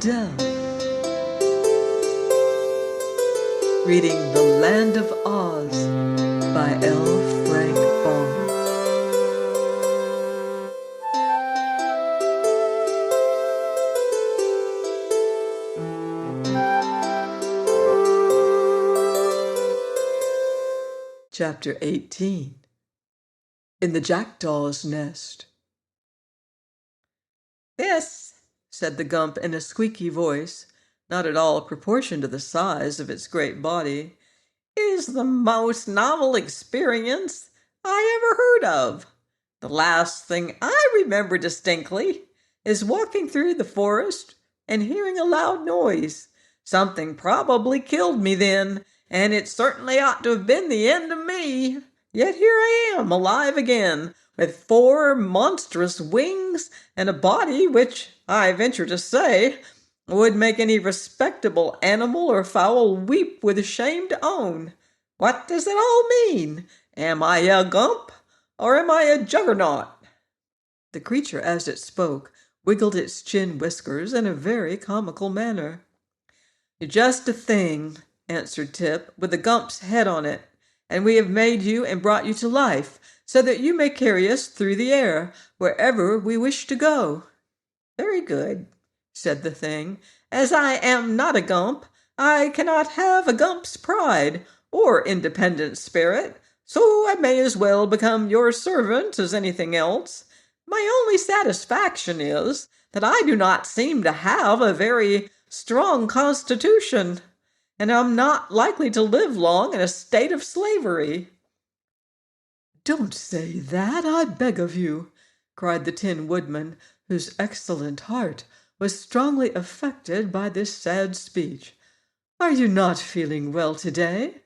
Adele, reading The Land of Oz by L. Frank Baum. Chapter 18. In the Jackdaw's Nest. "This," said the Gump in a squeaky voice, not at all proportioned to the size of its great body, "is the most novel experience I ever heard of. The last thing I remember distinctly is walking through the forest and hearing a loud noise. Something probably killed me then, and it certainly ought to have been the end of me. Yet here I am, alive again, with 4 monstrous wings and a body which, I venture to say, would make any respectable animal or fowl weep with shame to own. What does it all mean? Am I a Gump, or am I a Juggernaut?" The creature, as it spoke, wiggled its chin whiskers in a very comical manner. "You're just a thing," answered Tip, "with a Gump's head on it, and we have made you and brought you to life, so that you may carry us through the air, wherever we wish to go." "Very good," said the thing. "As I am not a Gump, I cannot have a Gump's pride or independent spirit, so I may as well become your servant as anything else. My only satisfaction is that I do not seem to have a very strong constitution, and am not likely to live long in a state of slavery." "Don't say that, I beg of you," cried the Tin Woodman, whose excellent heart was strongly affected by this sad speech. "Are you not feeling well today?"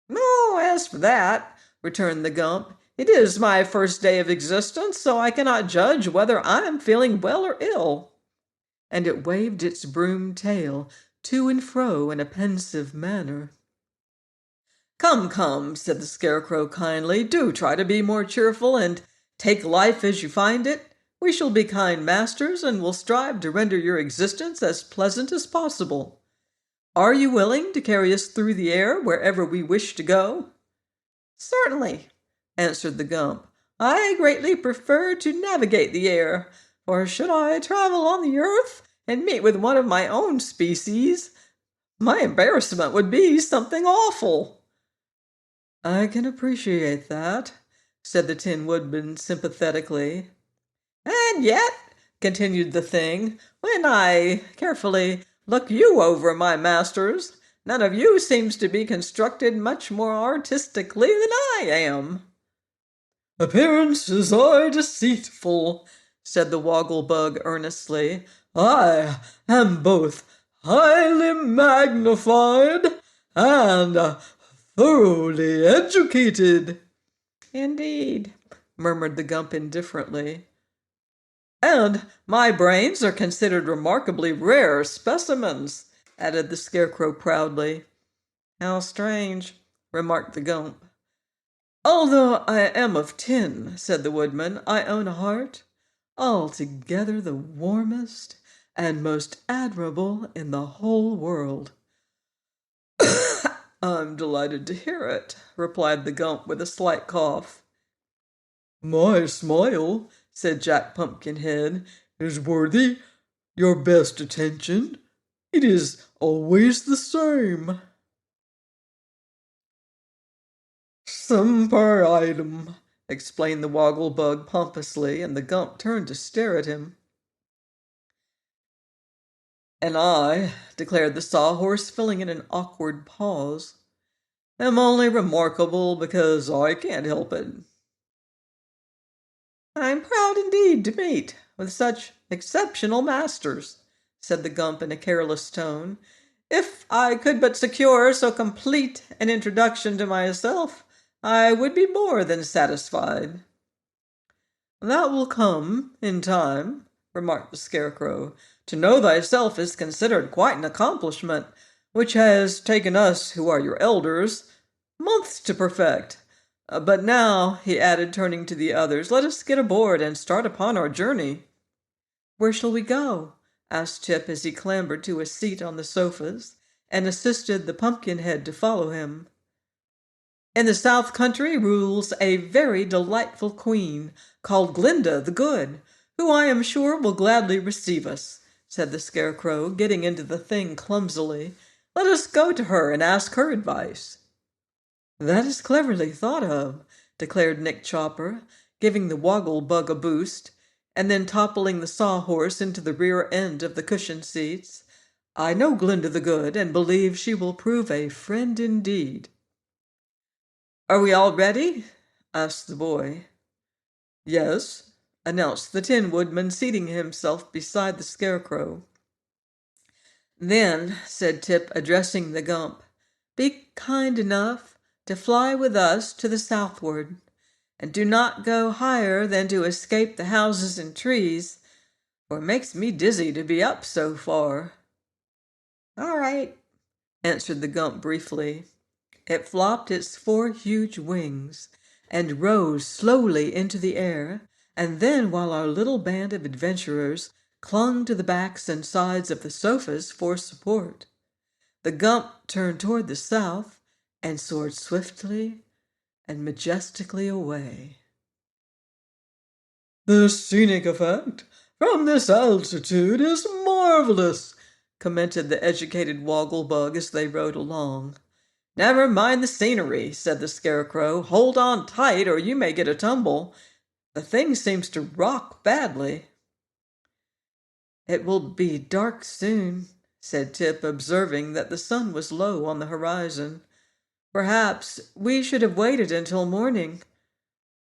"No, as for that," returned the Gump, "it is my first day of existence, so I cannot judge whether I am feeling well or ill." And it waved its broom tail to and fro in a pensive manner. "Come, come," said the Scarecrow kindly, "do try to be more cheerful and take life as you find it. We shall be kind masters and will strive to render your existence as pleasant as possible. Are you willing to carry us through the air wherever we wish to go?" "Certainly," answered the Gump. "I greatly prefer to navigate the air, for should I travel on the earth and meet with one of my own species, my embarrassment would be something awful." "I can appreciate that," said the Tin Woodman sympathetically. "And yet," continued the thing, "when I carefully look you over, my masters, none of you seems to be constructed much more artistically than I am." "Appearances are deceitful," said the Woggle-Bug earnestly. "I am both highly magnified and thoroughly educated." "Indeed," murmured the Gump indifferently. "And my brains are considered remarkably rare specimens," added the Scarecrow proudly. "How strange," remarked the Gump. "Although I am of tin," said the Woodman, "I own a heart altogether the warmest and most admirable in the whole world." "I'm delighted to hear it," replied the Gump with a slight cough. "My smile," said Jack Pumpkinhead, "is worthy your best attention. It is always the same." "Semper idem," explained the Woggle-Bug pompously, and the Gump turned to stare at him. "And I," declared the Sawhorse, filling in an awkward pause, "am only remarkable because I can't help it." "I'm proud indeed to meet with such exceptional masters," said the Gump in a careless tone. "If I could but secure so complete an introduction to myself, I would be more than satisfied." "That will come in time," remarked the Scarecrow. "To know thyself is considered quite an accomplishment, which has taken us, who are your elders, months to perfect. But now," he added, turning to the others, "let us get aboard and start upon our journey." "Where shall we go?" asked Tip as he clambered to a seat on the sofas and assisted the Pumpkinhead to follow him. In the South Country rules a very delightful queen called Glinda the Good, who I am sure will gladly receive us, said the Scarecrow, getting into the thing clumsily. Let us go to her and ask her advice. That is cleverly thought of, declared Nick Chopper, giving the Woggle Bug a boost, and then toppling the Sawhorse into the rear end of the cushioned seats. I know Glinda the Good, and believe she will prove a friend indeed. Are we all ready? Asked the boy. Yes, announced the Tin Woodman, seating himself beside the Scarecrow. Then, said Tip, addressing the Gump, be kind enough to fly with us to the southward, and do not go higher than to escape the houses and trees, for it makes me dizzy to be up so far. All right, answered the Gump briefly. It flopped its 4 huge wings and rose slowly into the air, and then, while our little band of adventurers clung to the backs and sides of the sofas for support, the Gump turned toward the south and soared swiftly and majestically away. The scenic effect from this altitude is marvelous, commented the educated Wogglebug as they rode along. Never mind the scenery, said the Scarecrow. Hold on tight or you may get a tumble. The thing seems to rock badly. It will be dark soon, said Tip, observing that the sun was low on the horizon. Perhaps we should have waited until morning.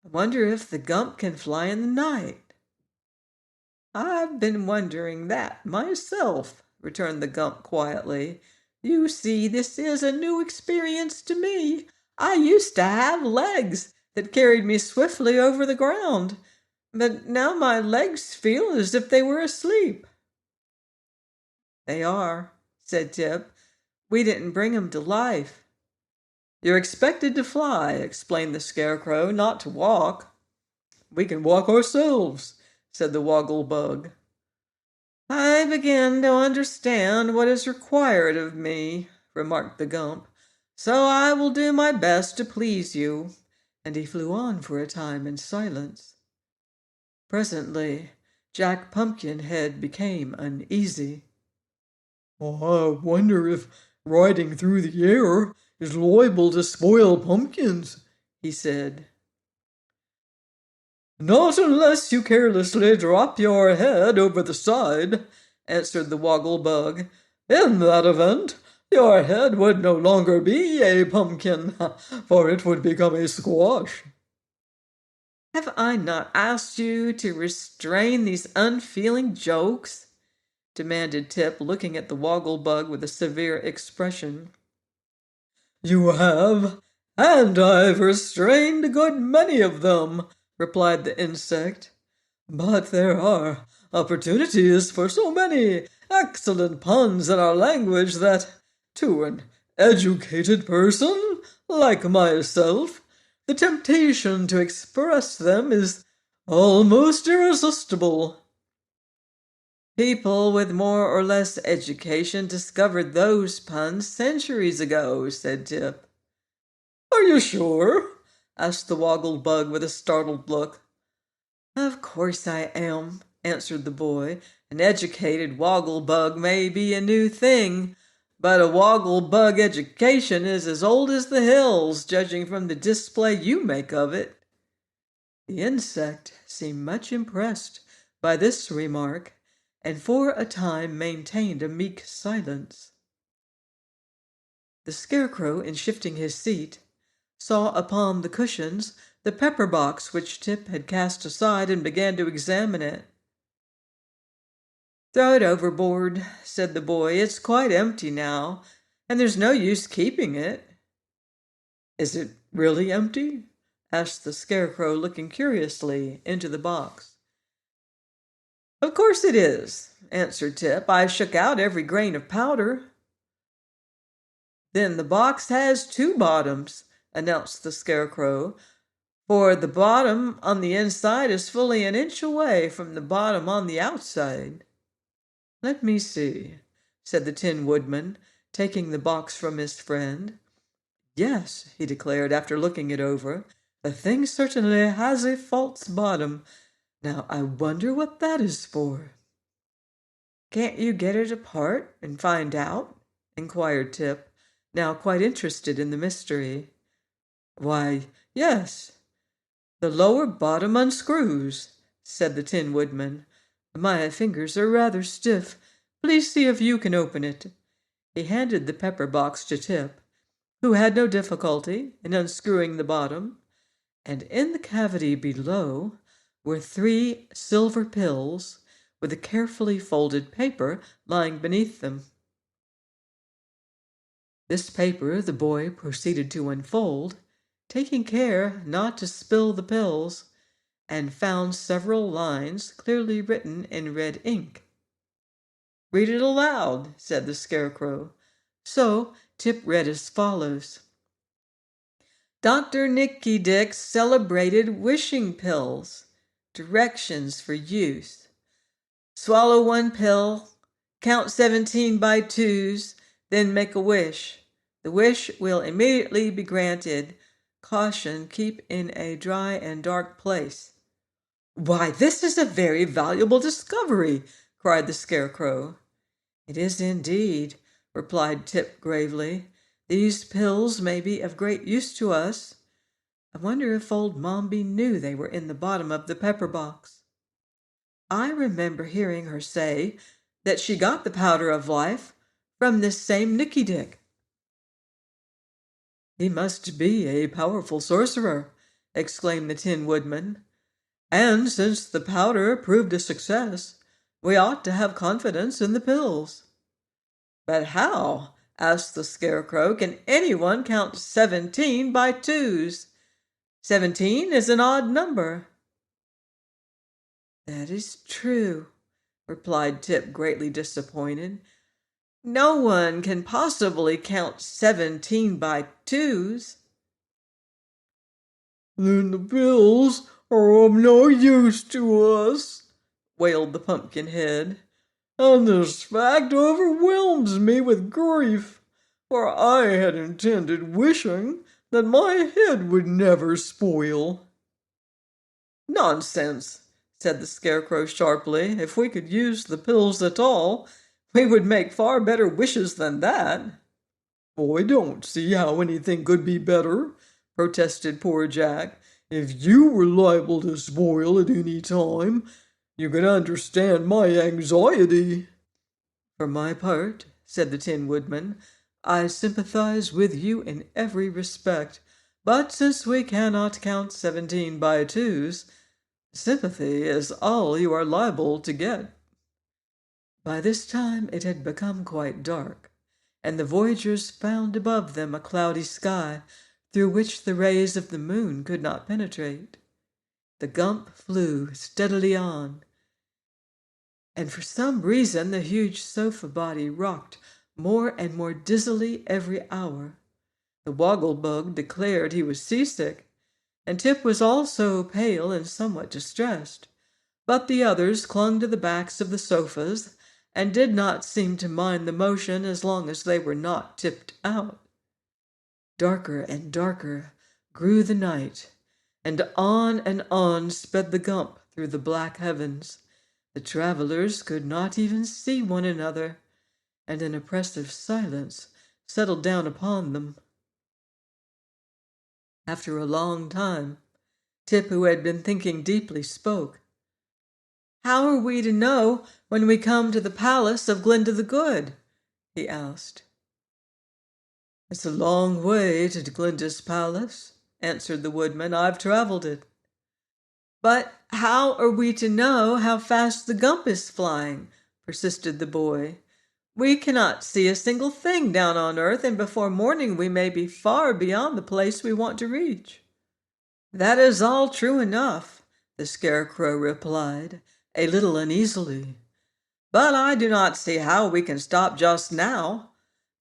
I wonder if the Gump can fly in the night. I've been wondering that myself, returned the Gump quietly. You see, this is a new experience to me. I used to have legs that carried me swiftly over the ground, but now my legs feel as if they were asleep. They are, said Tip. We didn't bring 'em to life. You're expected to fly, explained the Scarecrow, not to walk. We can walk ourselves, said the Woggle-Bug. I begin to understand what is required of me, remarked the Gump, so I will do my best to please you, and he flew on for a time in silence. Presently, Jack Pumpkinhead became uneasy. I wonder if riding through the air is liable to spoil pumpkins, he said. Not unless you carelessly drop your head over the side, answered the Woggle-Bug. In that event, your head would no longer be a pumpkin, for it would become a squash. Have I not asked you to restrain these unfeeling jokes? Demanded Tip, looking at the Woggle-Bug with a severe expression. You have, and I've restrained a good many of them, replied the insect. But there are opportunities for so many excellent puns in our language that, to an educated person like myself, the temptation to express them is almost irresistible. People with more or less education discovered those puns centuries ago, said Tip. Are you sure? Asked the Woggle-Bug with a startled look. Of course I am, answered the boy. An educated Woggle-Bug may be a new thing, but a Woggle-Bug education is as old as the hills, judging from the display you make of it. The insect seemed much impressed by this remark, and for a time maintained a meek silence. The Scarecrow, in shifting his seat, saw upon the cushions the pepper-box which Tip had cast aside and began to examine it. Throw it overboard, said the boy. It's quite empty now, and there's no use keeping it. Is it really empty? Asked the Scarecrow, looking curiously into the box. Of course it is, answered Tip. I shook out every grain of powder. Then the box has 2 bottoms, announced the Scarecrow, for the bottom on the inside is fully an inch away from the bottom on the outside. "Let me see," said the Tin Woodman, taking the box from his friend. "Yes," he declared after looking it over, "the thing certainly has a false bottom. Now I wonder what that is for." "Can't you get it apart and find out?" inquired Tip, now quite interested in the mystery. "Why, yes. The lower bottom unscrews," said the Tin Woodman. "My fingers are rather stiff. Please see if you can open it." He handed the pepper box to Tip, who had no difficulty in unscrewing the bottom, and in the cavity below were 3 silver pills with a carefully folded paper lying beneath them. This paper the boy proceeded to unfold, taking care not to spill the pills, and found several lines clearly written in red ink. "Read it aloud," said the Scarecrow. So Tip read as follows: "Dr. Nicky Dick's celebrated wishing pills. Directions for use. Swallow 1 pill, count 17 by twos, then make a wish. The wish will immediately be granted. Caution, keep in a dry and dark place." "Why, this is a very valuable discovery," cried the Scarecrow. "It is indeed," replied Tip gravely. "These pills may be of great use to us. I wonder if old Mombi knew they were in the bottom of the pepper box. I remember hearing her say that she got the powder of life from this same Nicky Dick." "He must be a powerful sorcerer," exclaimed the Tin Woodman. "And since the powder proved a success, we ought to have confidence in the pills." "But how," asked the Scarecrow, "can anyone count 17 by twos? 17 is an odd number." "That is true," replied Tip, greatly disappointed. "No one can possibly count 17 by twos." "Then the pills are of no use to us," wailed the Pumpkinhead. "And this fact overwhelms me with grief, for I had intended wishing that my head would never spoil." "Nonsense," said the Scarecrow sharply. "If we could use the pills at all, we would make far better wishes than that." "I don't see how anything could be better," protested poor Jack. "If you were liable to spoil at any time, you can understand my anxiety." "For my part," said the Tin Woodman, "I sympathize with you in every respect, but since we cannot count 17 by twos, sympathy is all you are liable to get." By this time it had become quite dark, and the voyagers found above them a cloudy sky through which the rays of the moon could not penetrate. The Gump flew steadily on, and for some reason the huge sofa body rocked more and more dizzily every hour. The Woggle-Bug declared he was seasick, and Tip was also pale and somewhat distressed, but the others clung to the backs of the sofas and did not seem to mind the motion as long as they were not tipped out. Darker and darker grew the night, and on sped the Gump through the black heavens. The travelers could not even see one another, and an oppressive silence settled down upon them. After a long time, Tip, who had been thinking deeply, spoke. "How are we to know when we come to the palace of Glinda the Good?" he asked. "It's a long way to Glinda's palace," answered the Woodman. "I've traveled it." "But how are we to know how fast the Gump is flying?" persisted the boy. "We cannot see a single thing down on earth, and before morning we may be far beyond the place we want to reach." "That is all true enough," the Scarecrow replied, a little uneasily. "But I do not see how we can stop just now,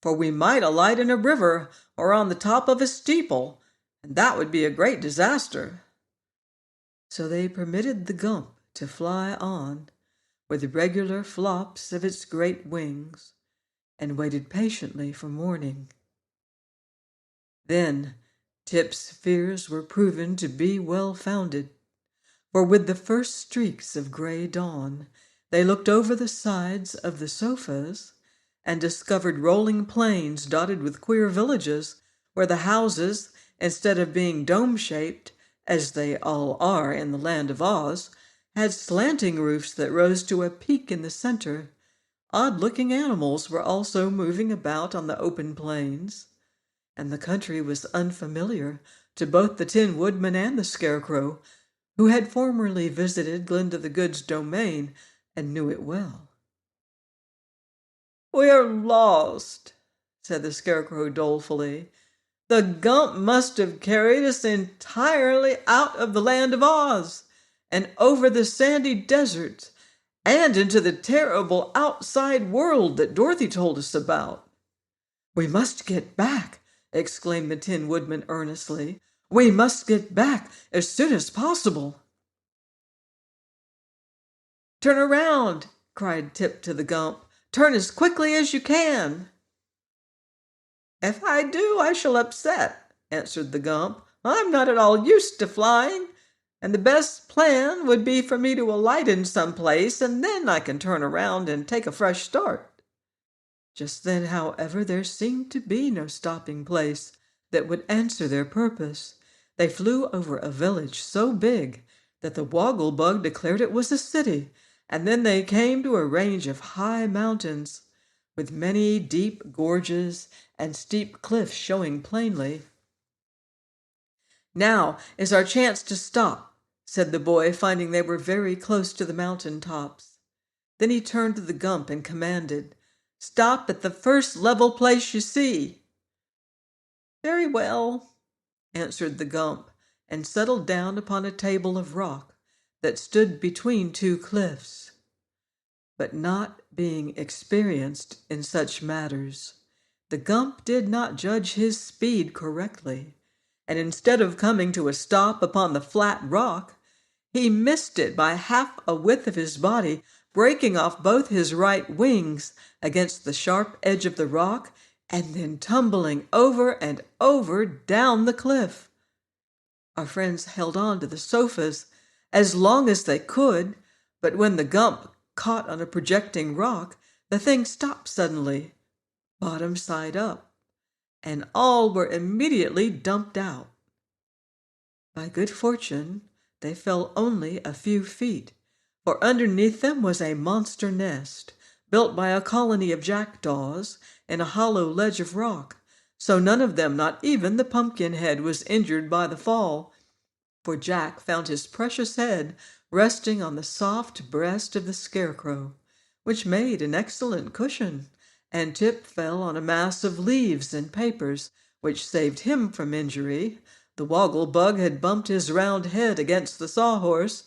for we might alight in a river or on the top of a steeple, and that would be a great disaster." So they permitted the Gump to fly on, with regular flops of its great wings, and waited patiently for morning. Then Tip's fears were proven to be well-founded, for with the first streaks of gray dawn, they looked over the sides of the sofas and discovered rolling plains dotted with queer villages where the houses, instead of being dome-shaped, as they all are in the land of Oz, had slanting roofs that rose to a peak in the center. Odd-looking animals were also moving about on the open plains, and the country was unfamiliar to both the Tin Woodman and the Scarecrow, who had formerly visited Glinda the Good's domain and knew it well. "We're lost," said the Scarecrow dolefully. "The Gump must have carried us entirely out of the land of Oz, and over the sandy deserts, and into the terrible outside world that Dorothy told us about." "We must get back," exclaimed the Tin Woodman earnestly. "We must get back as soon as possible." "Turn around," cried Tip to the Gump. "Turn as quickly as you can." "If I do, I shall upset," answered the Gump. "I'm not at all used to flying, and the best plan would be for me to alight in some place, and then I can turn around and take a fresh start." Just then, however, there seemed to be no stopping place that would answer their purpose. They flew over a village so big that the Woggle-Bug declared it was a city, and then they came to a range of high mountains, with many deep gorges and steep cliffs showing plainly. "Now is our chance to stop," said the boy, finding they were very close to the mountain tops. Then he turned to the Gump and commanded, "Stop at the first level place you see." "Very well," answered the Gump, and settled down upon a table of rock that stood between two cliffs. But not being experienced in such matters, the Gump did not judge his speed correctly, and instead of coming to a stop upon the flat rock, he missed it by half a width of his body, breaking off both his right wings against the sharp edge of the rock, and then tumbling over and over down the cliff. Our friends held on to the sofas as long as they could, but when the Gump caught on a projecting rock, the thing stopped suddenly, bottom side up, and all were immediately dumped out. By good fortune, they fell only a few feet, for underneath them was a monster nest, built by a colony of jackdaws in a hollow ledge of rock, so none of them, not even the Pumpkinhead, was injured by the fall, for Jack found his precious head resting on the soft breast of the Scarecrow, which made an excellent cushion, and Tip fell on a mass of leaves and papers, which saved him from injury. The Woggle-Bug had bumped his round head against the sawhorse,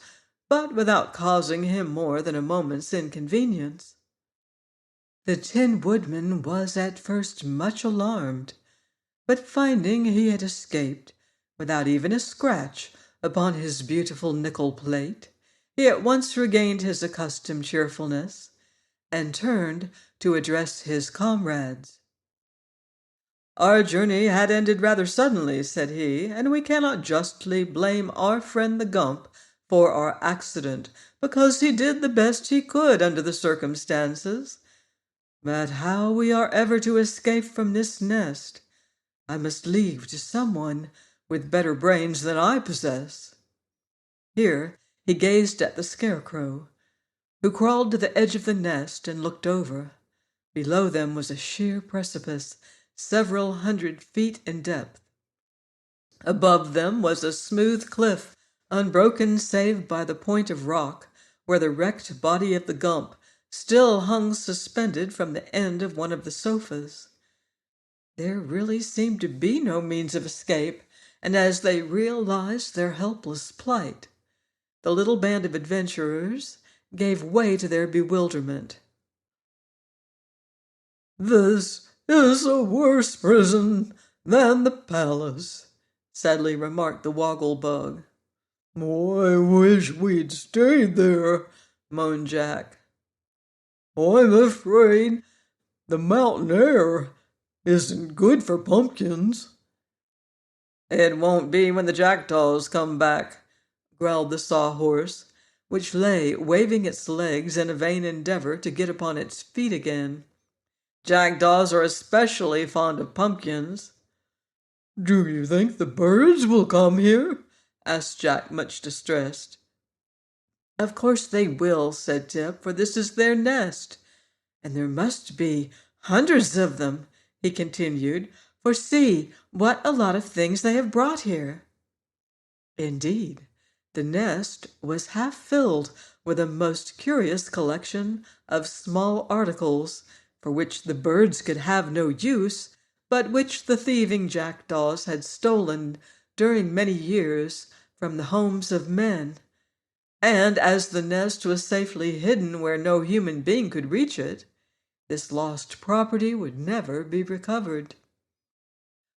but without causing him more than a moment's inconvenience. The Tin Woodman was at first much alarmed, but finding he had escaped without even a scratch upon his beautiful nickel plate, he at once regained his accustomed cheerfulness and turned to address his comrades. "Our journey had ended rather suddenly," said he, "and we cannot justly blame our friend the Gump for our accident, because he did the best he could under the circumstances. But how we are ever to escape from this nest, I must leave to someone with better brains than I possess." Here he gazed at the Scarecrow, who crawled to the edge of the nest and looked over. Below them was a sheer precipice, several 100 feet in depth. Above them was a smooth cliff, unbroken save by the point of rock, where the wrecked body of the Gump still hung suspended from the end of one of the sofas. There really seemed to be no means of escape, and as they realized their helpless plight, the little band of adventurers gave way to their bewilderment. "This is a worse prison than the palace," sadly remarked the Woggle-Bug. "I wish we'd stayed there," moaned Jack. I'm afraid the mountain air isn't good for pumpkins. It won't be when the jackdaws come back, growled the sawhorse, which lay waving its legs in a vain endeavor to get upon its feet again. Jackdaws are especially fond of pumpkins. Do you think the birds will come here? Asked Jack, much distressed. Of course they will, said Tip, for this is their nest. And there must be hundreds of them, he continued, for see what a lot of things they have brought here. Indeed, the nest was half filled with a most curious collection of small articles for which the birds could have no use, but which the thieving jackdaws had stolen during many years from the homes of men. And as the nest was safely hidden where no human being could reach it, this lost property would never be recovered.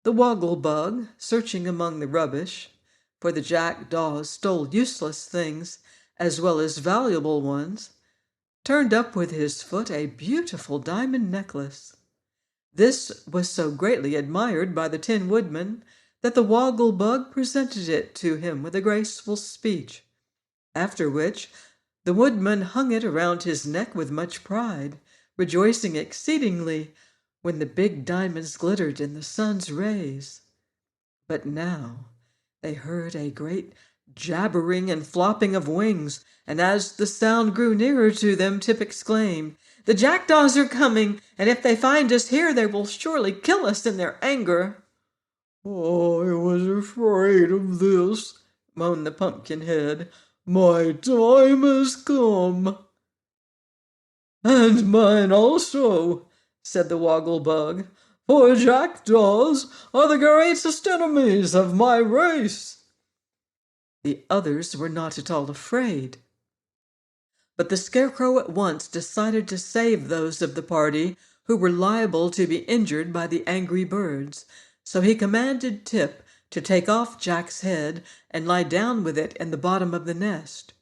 The woggle-bug, searching among the rubbish, for the jackdaws stole useless things as well as valuable ones, turned up with his foot a beautiful diamond necklace. This was so greatly admired by the Tin Woodman that the woggle-bug presented it to him with a graceful speech, after which the woodman hung it around his neck with much pride, rejoicing exceedingly when the big diamonds glittered in the sun's rays. But now they heard a great jabbering and flopping of wings, and as the sound grew nearer to them, Tip exclaimed, "The jackdaws are coming, and if they find us here, they will surely kill us in their anger." "I was afraid of this," moaned the Pumpkinhead. "My time has come." "And mine also," said the Woggle-Bug, "for jackdaws are the greatest enemies of my race." The others were not at all afraid. But the Scarecrow at once decided to save those of the party who were liable to be injured by the angry birds, so he commanded Tip to take off Jack's head and lie down with it in the bottom of the nest.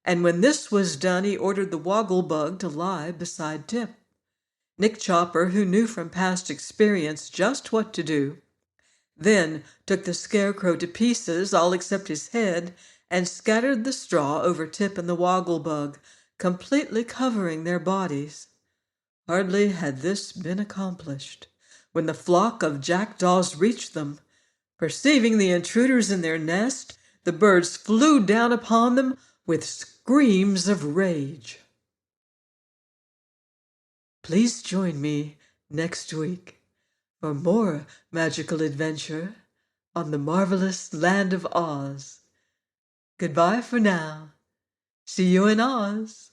And when this was done, he ordered the Woggle-Bug to lie beside Tip. Nick Chopper, who knew from past experience just what to do, then took the Scarecrow to pieces, all except his head, and scattered the straw over Tip and the Woggle-Bug, completely covering their bodies. Hardly had this been accomplished when the flock of jackdaws reached them. Perceiving the intruders in their nest, the birds flew down upon them with screams of rage. Please join me next week for more magical adventure on the marvelous land of Oz. Goodbye for now. See you in Oz.